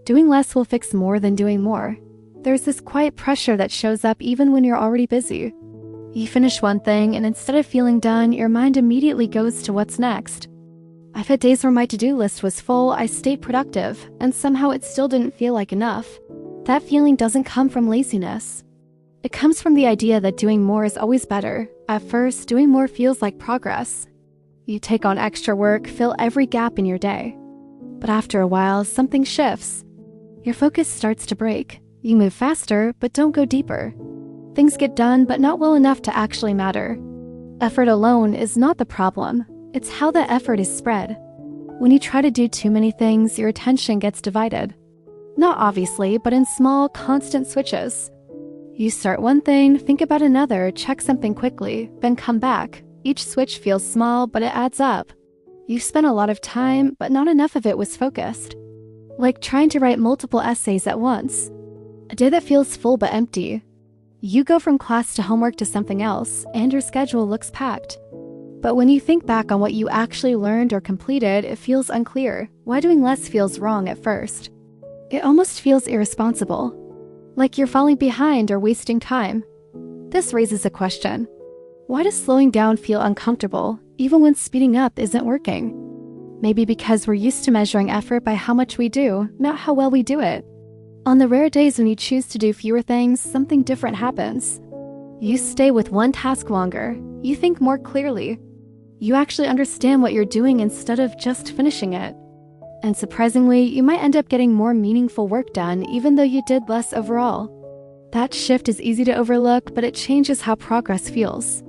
Doing less will fix more than doing more. There's this quiet pressure that shows up even when you're already busy. You finish one thing, and instead of feeling done, your mind immediately goes to what's next. I've had days where my to-do list was full, I stayed productive, and somehow it still didn't feel like enough. That feeling doesn't come from laziness. It comes from the idea that doing more is always better. At first, doing more feels like progress. You take on extra work, fill every gap in your day. But after a while, something shifts. Your focus starts to break. You move faster, but don't go deeper. Things get done, but not well enough to actually matter. Effort alone is not the problem. It's how the effort is spread. When you try to do too many things, your attention gets divided. Not obviously, but in small, constant switches. You start one thing, think about another, check something quickly, then come back. Each switch feels small, but it adds up. You spent a lot of time, but not enough of it was focused. Like trying to write multiple essays at once. A day that feels full but empty. You go from class to homework to something else, and your schedule looks packed. But when you think back on what you actually learned or completed, it feels unclear. Why doing less feels wrong at first. It almost feels irresponsible. Like you're falling behind or wasting time. This raises a question. Why does slowing down feel uncomfortable, even when speeding up isn't working? Maybe because we're used to measuring effort by how much we do, not how well we do it. On the rare days when you choose to do fewer things, something different happens. You stay with one task longer. You think more clearly. You actually understand what you're doing instead of just finishing it. And surprisingly, you might end up getting more meaningful work done even though you did less overall. That shift is easy to overlook, but it changes how progress feels.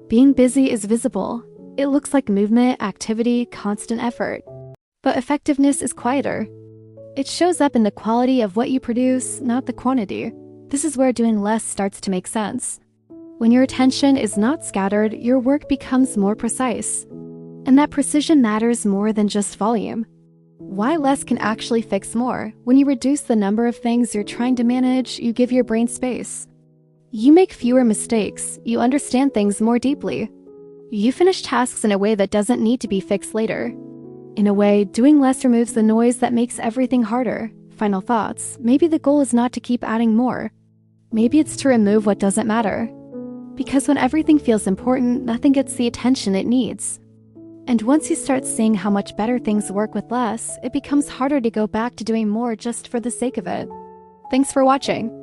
Being busy is visible. It looks like movement, activity, constant effort. But effectiveness is quieter. It shows up in the quality of what you produce, not the quantity. This is where doing less starts to make sense. When your attention is not scattered, your work becomes more precise. And that precision matters more than just volume. Why less can actually fix more? When you reduce the number of things you're trying to manage, you give your brain space. You make fewer mistakes. You understand things more deeply. You finish tasks in a way that doesn't need to be fixed later. In a way, doing less removes the noise that makes everything harder. Final thoughts. Maybe the goal is not to keep adding more. Maybe it's to remove what doesn't matter. Because when everything feels important, nothing gets the attention it needs. And once you start seeing how much better things work with less, it becomes harder to go back to doing more just for the sake of it. Thanks for watching.